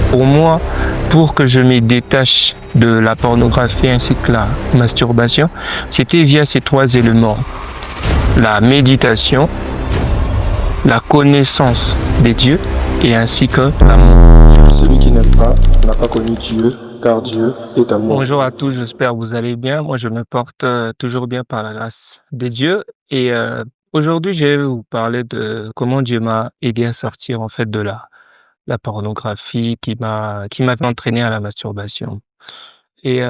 Pour moi, pour que je me détache de la pornographie ainsi que la masturbation, c'était via ces trois éléments. La méditation, la connaissance des dieux et ainsi que l'amour. Celui qui n'aime pas n'a pas connu Dieu, car Dieu est amour. Bonjour à tous, j'espère que vous allez bien. Moi, je me porte toujours bien par la grâce des dieux. Et aujourd'hui, je vais vous parler de comment Dieu m'a aidé à sortir en fait de la pornographie qui m'avait entraîné à la masturbation. Et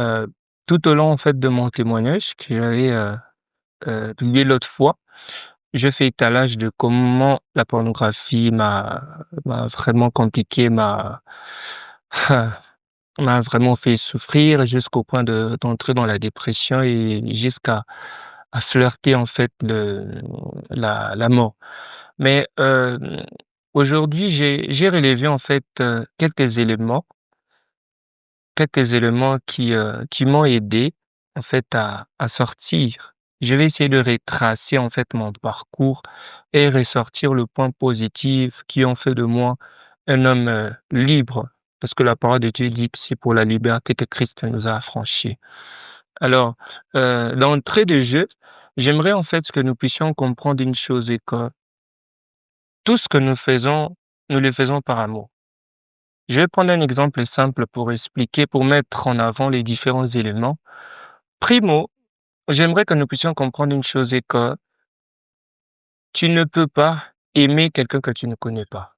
tout au long en fait de mon témoignage que j'avais publié l'autre fois, je fais étalage de comment la pornographie m'a vraiment compliqué, m'a vraiment fait souffrir jusqu'au point d'entrer dans la dépression et jusqu'à à flirter en fait la mort. Mais aujourd'hui, j'ai relevé en fait quelques éléments qui m'ont aidé en fait à sortir. Je vais essayer de retracer en fait mon parcours et ressortir le point positif qui ont fait de moi un homme libre, parce que la parole de Dieu dit que c'est pour la liberté que Christ nous a affranchis. Alors, d'entrée de jeu, j'aimerais en fait que nous puissions comprendre une chose et que tout ce que nous faisons, nous le faisons par amour. Je vais prendre un exemple simple pour expliquer, pour mettre en avant les différents éléments. Primo, j'aimerais que nous puissions comprendre une chose et que tu ne peux pas aimer quelqu'un que tu ne connais pas.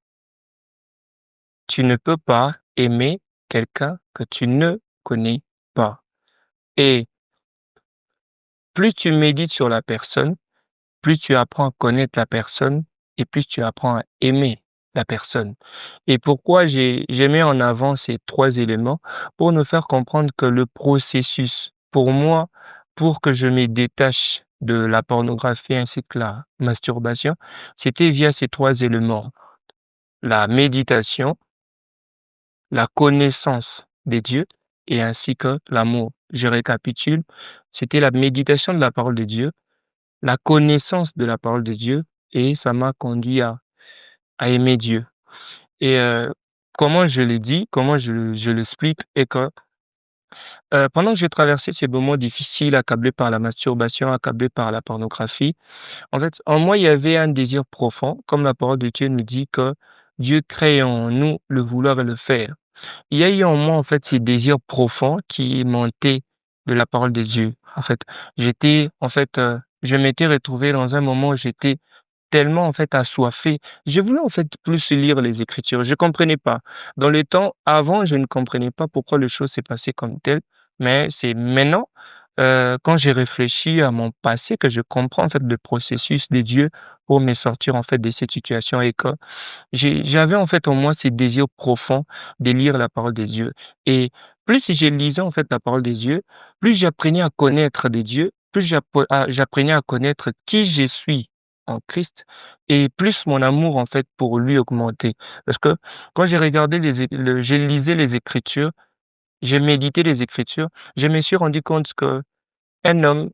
Tu ne peux pas aimer quelqu'un que tu ne connais pas. Et plus tu médites sur la personne, plus tu apprends à connaître la personne et plus tu apprends à aimer la personne. Et pourquoi j'ai mis en avant ces trois éléments? Pour nous faire comprendre que le processus, pour moi, pour que je me détache de la pornographie ainsi que la masturbation, c'était via ces trois éléments. La méditation, la connaissance des dieux et ainsi que l'amour. Je récapitule, c'était la méditation de la parole de Dieu, la connaissance de la parole de Dieu et ça m'a conduit à aimer Dieu. Et comment je le dis, comment je l'explique est que pendant que j'ai traversé ces moments difficiles, accablé par la masturbation, accablé par la pornographie, en fait, en moi, il y avait un désir profond, comme la parole de Dieu nous dit que Dieu crée en nous le vouloir et le faire. Il y a eu en moi, en fait, ces désirs profonds qui montaient de la parole de Dieu. En fait, je m'étais retrouvé dans un moment où j'étais tellement, en fait, assoiffé. Je voulais, en fait, plus lire les Écritures. Je comprenais pas. Dans le temps avant, je ne comprenais pas pourquoi les choses s'est passées comme tel, mais c'est maintenant, quand j'ai réfléchi à mon passé que je comprends, en fait, le processus de Dieu pour me sortir, en fait, de cette situation et que j'avais en fait en moi ces désirs profonds de lire la parole de Dieu et plus je lisais en fait la parole de Dieu, plus j'apprenais à connaître des dieux, plus j'apprenais à connaître qui je suis en Christ et plus mon amour en fait pour lui augmentait. Parce que quand j'ai regardé j'ai lisé les Écritures, j'ai médité les Écritures, je me suis rendu compte que un homme,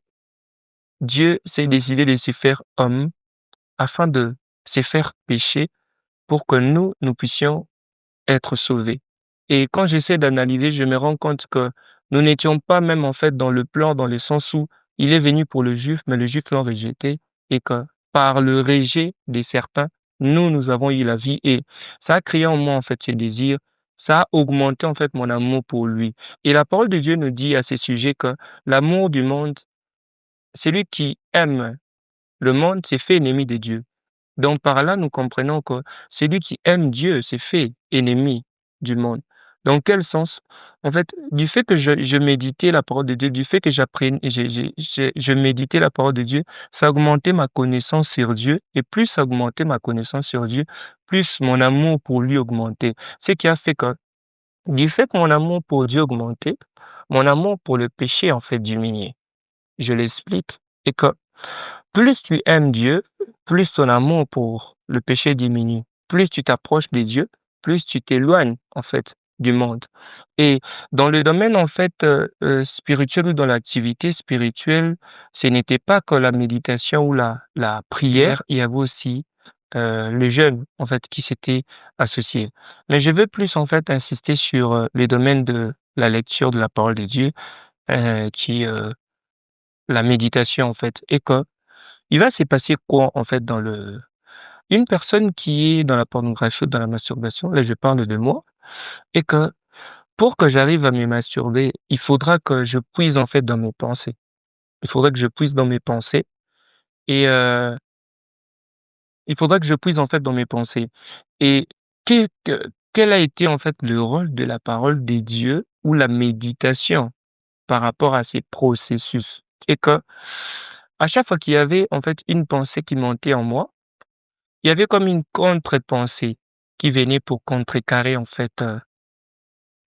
Dieu s'est décidé de se faire homme afin de se faire pécher pour que nous puissions être sauvés. Et quand j'essaie d'analyser, je me rends compte que nous n'étions pas même en fait dans le plan, dans le sens où il est venu pour le juif, mais le juif l'a rejeté et que par le rejet des certains, nous avons eu la vie et ça a créé en moi en fait ces désirs, ça a augmenté en fait mon amour pour lui. Et la parole de Dieu nous dit à ce sujet que l'amour du monde, celui qui aime le monde s'est fait ennemi de Dieu. Donc par là, nous comprenons que celui qui aime Dieu s'est fait ennemi du monde. Dans quel sens? En fait, du fait que je méditais la parole de Dieu, du fait que je méditais la parole de Dieu, ça augmentait ma connaissance sur Dieu, et plus ça augmentait ma connaissance sur Dieu, plus mon amour pour lui augmentait. Ce qui a fait que, du fait que mon amour pour Dieu augmentait, mon amour pour le péché en fait diminuait. Je l'explique. Et que plus tu aimes Dieu, plus ton amour pour le péché diminue. Plus tu t'approches de Dieu, plus tu t'éloignes, en fait, du monde. Et dans le domaine, en fait, spirituel ou dans l'activité spirituelle, ce n'était pas que la méditation ou la prière, il y avait aussi les jeunes, en fait, qui s'étaient associés. Mais je veux plus, en fait, insister sur, les domaines de la lecture de la parole de Dieu, qui, la méditation, en fait, et que il va se passer quoi, en fait, dans le une personne qui est dans la pornographie ou dans la masturbation, là, je parle de moi, et que pour que j'arrive à me masturber, il faudra que je puise, en fait, dans mes pensées. Il faudrait que je puise dans mes pensées et il faudra que je puise, en fait, dans mes pensées et quel a été, en fait, le rôle de la parole des dieux ou la méditation par rapport à ces processus? Et que à chaque fois qu'il y avait, en fait, une pensée qui montait en moi, il y avait comme une contre-pensée qui venait pour contrecarrer, en fait,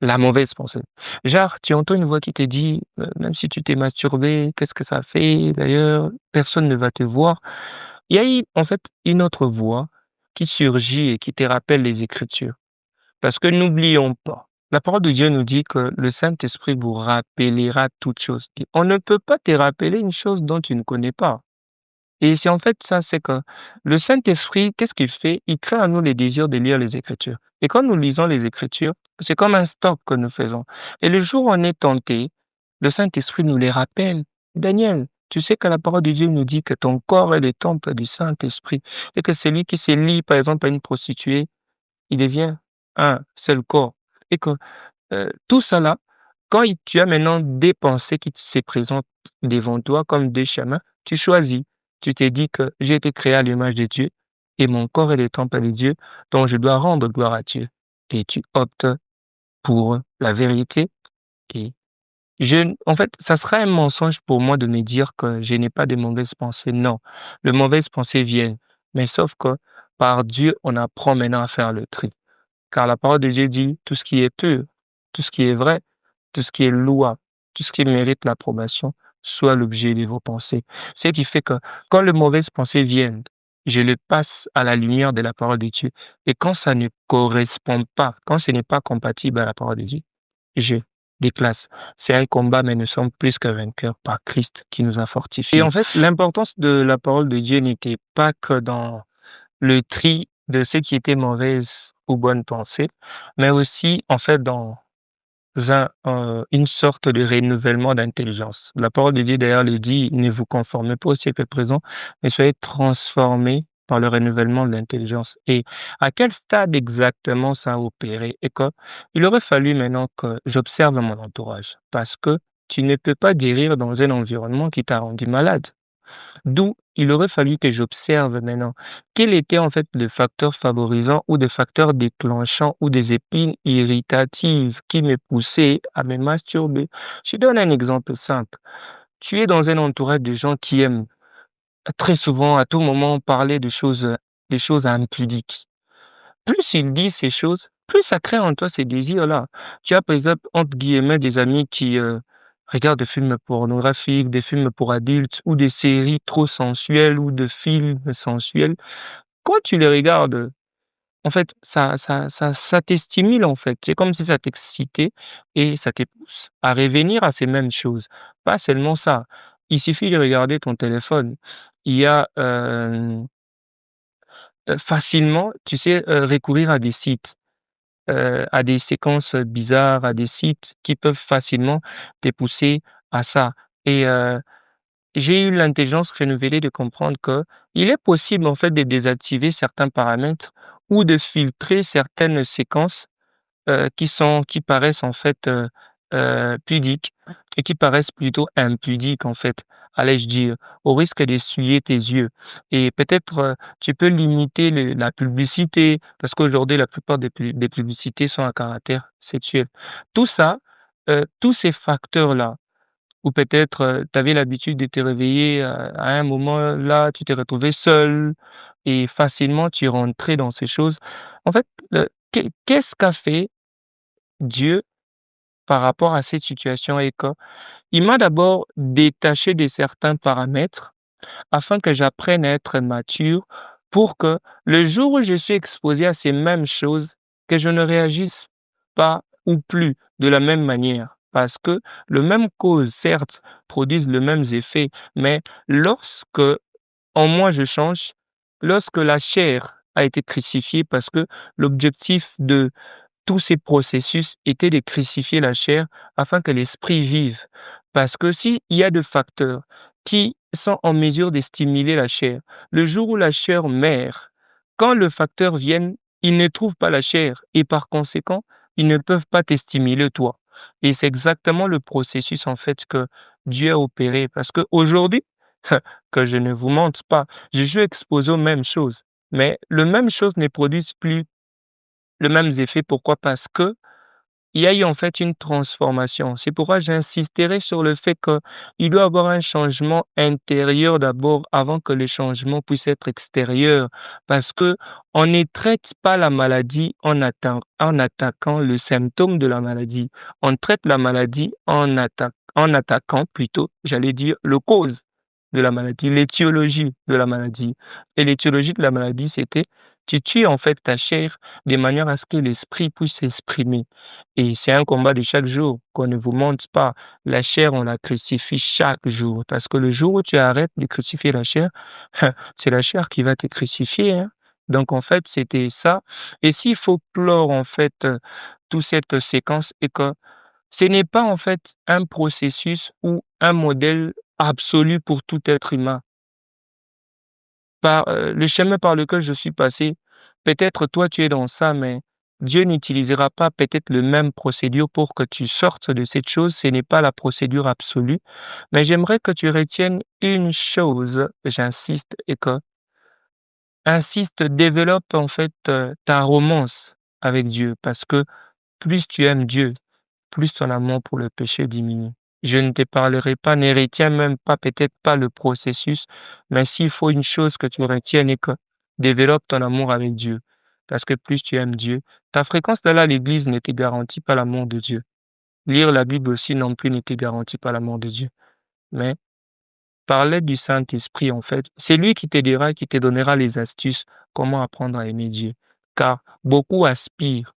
la mauvaise pensée. Genre, tu entends une voix qui te dit, «Même si tu t'es masturbé, qu'est-ce que ça fait d'ailleurs? Personne ne va te voir». Il y a eu, en fait, une autre voix qui surgit et qui te rappelle les Écritures. Parce que n'oublions pas, la parole de Dieu nous dit que le Saint-Esprit vous rappellera toutes choses. Et on ne peut pas te rappeler une chose dont tu ne connais pas. Et c'est en fait ça, c'est que le Saint-Esprit, qu'est-ce qu'il fait? Il crée en nous les désirs de lire les Écritures. Et quand nous lisons les Écritures, c'est comme un stock que nous faisons. Et le jour où on est tenté, le Saint-Esprit nous les rappelle. Daniel, tu sais que la parole de Dieu nous dit que ton corps est le temple du Saint-Esprit et que celui qui se lie, par exemple, à une prostituée, il devient un seul corps. Et que tout ça là, quand tu as maintenant des pensées qui se présentent devant toi comme des chemins, tu choisis. Tu te dis que j'ai été créé à l'image de Dieu et mon corps est le temple de Dieu, donc je dois rendre gloire à Dieu. Et tu optes pour la vérité. Et en fait, ça serait un mensonge pour moi de me dire que je n'ai pas de mauvaises pensées. Non, les mauvaises pensées viennent. Mais sauf que par Dieu, on apprend maintenant à faire le tri. Car la parole de Dieu dit tout ce qui est pur, tout ce qui est vrai, tout ce qui est louable, tout ce qui mérite l'approbation, soit l'objet de vos pensées. Ce qui fait que quand les mauvaises pensées viennent, je les passe à la lumière de la parole de Dieu. Et quand ça ne correspond pas, quand ce n'est pas compatible à la parole de Dieu, je déclasse. C'est un combat, mais nous sommes plus que vainqueurs par Christ qui nous a fortifiés. Et en fait, l'importance de la parole de Dieu n'était pas que dans le tri de ce qui était mauvaise ou bonne pensée, mais aussi, en fait, dans une sorte de renouvellement d'intelligence. La parole de Dieu, d'ailleurs, le dit: «Ne vous conformez pas au siècle présent, mais soyez transformés par le renouvellement de l'intelligence». Et à quel stade exactement ça a opéré? Et que il aurait fallu maintenant que j'observe mon entourage, parce que tu ne peux pas guérir dans un environnement qui t'a rendu malade. D'où il aurait fallu que j'observe maintenant quel était en fait le facteur favorisant ou des facteurs déclenchants ou des épines irritatives qui me poussaient à me masturber. Je donne un exemple simple. Tu es dans un entourage de gens qui aiment très souvent, à tout moment, parler des choses impudiques. Plus ils disent ces choses, plus ça crée en toi ces désirs-là. Tu as, par exemple, entre guillemets, des amis qui, regardent des films pornographiques, des films pour adultes ou des séries trop sensuelles ou de films sensuels. Quand tu les regardes, en fait, ça te stimule, en fait. C'est comme si ça t'excitait et ça te pousse à revenir à ces mêmes choses. Pas seulement ça, il suffit de regarder ton téléphone. Il y a, facilement, tu sais, recourir à des séquences bizarres, à des sites qui peuvent facilement te pousser à ça. Et j'ai eu l'intelligence renouvelée de comprendre que il est possible, en fait, de désactiver certains paramètres ou de filtrer certaines séquences qui paraissent en fait, pudiques et qui paraissent plutôt impudiques en fait, allais-je dire, au risque d'essuyer tes yeux et peut-être, tu peux limiter la publicité parce qu'aujourd'hui la plupart des publicités sont à caractère sexuel. Tout ça, tous ces facteurs-là ou peut-être, tu avais l'habitude de te réveiller, à un moment là, tu t'es retrouvé seul et facilement tu rentrais dans ces choses. En fait, qu'est-ce qu'a fait Dieu par rapport à cette situation et que il m'a d'abord détaché de certains paramètres afin que j'apprenne à être mature pour que le jour où je suis exposé à ces mêmes choses, que je ne réagisse pas ou plus de la même manière. Parce que le même cause, certes, produisent les mêmes effets, mais lorsque en moi je change, lorsque la chair a été crucifiée, parce que l'objectif de tous ces processus était de crucifier la chair afin que l'esprit vive. Parce que s'il y a des facteurs qui sont en mesure de stimuler la chair, le jour où la chair meurt, quand le facteur vient, ils ne trouvent pas la chair et par conséquent, ils ne peuvent pas te stimuler toi. Et c'est exactement le processus en fait que Dieu a opéré. Parce qu'aujourd'hui, que je ne vous mente pas, je suis exposé aux mêmes choses. Mais le même chose ne produit plus le même effet. Pourquoi? Parce que il y a eu en fait une transformation. C'est pourquoi j'insisterai sur le fait qu'il doit y avoir un changement intérieur d'abord avant que le changement puisse être extérieur. Parce que on ne traite pas la maladie en attaquant le symptôme de la maladie. On traite la maladie en attaquant plutôt, j'allais dire, le cause de la maladie, l'étiologie de la maladie. Et l'étiologie de la maladie, c'était tu tues en fait ta chair de manière à ce que l'esprit puisse s'exprimer. Et c'est un combat de chaque jour, qu'on ne vous mente pas. La chair, on la crucifie chaque jour. Parce que le jour où tu arrêtes de crucifier la chair, c'est la chair qui va te crucifier, hein. Donc, en fait, c'était ça. Et s'il faut clore, en fait, toute cette séquence, et que ce n'est pas, en fait, un processus ou un modèle absolu pour tout être humain. Le chemin par lequel je suis passé, peut-être toi tu es dans ça, mais Dieu n'utilisera pas peut-être le même procédure pour que tu sortes de cette chose. Ce n'est pas la procédure absolue. Mais j'aimerais que tu retiennes une chose, j'insiste, et que insiste, développe en fait ta romance avec Dieu, parce que plus tu aimes Dieu, plus ton amour pour le péché diminue. Je ne te parlerai pas, ne retiens même pas, peut-être pas le processus, mais s'il faut une chose que tu retiennes et que développe ton amour avec Dieu. Parce que plus tu aimes Dieu, ta fréquence d'aller à l'église ne te garantit pas l'amour de Dieu. Lire la Bible aussi non plus ne te garantit pas l'amour de Dieu. Mais parler du Saint-Esprit, en fait, c'est lui qui te dira, qui te donnera les astuces, comment apprendre à aimer Dieu. Car beaucoup aspirent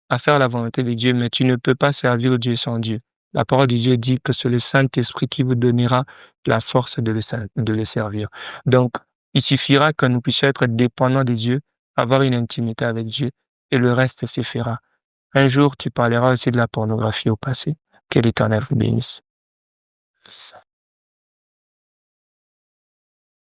à faire la volonté de Dieu, mais tu ne peux pas servir Dieu sans Dieu. La parole de Dieu dit que c'est le Saint-Esprit qui vous donnera la force de le servir. Donc, il suffira que nous puissions être dépendants de Dieu, avoir une intimité avec Dieu, et le reste se fera. Un jour, tu parleras aussi de la pornographie au passé. Que l'Éternel vous bénisse.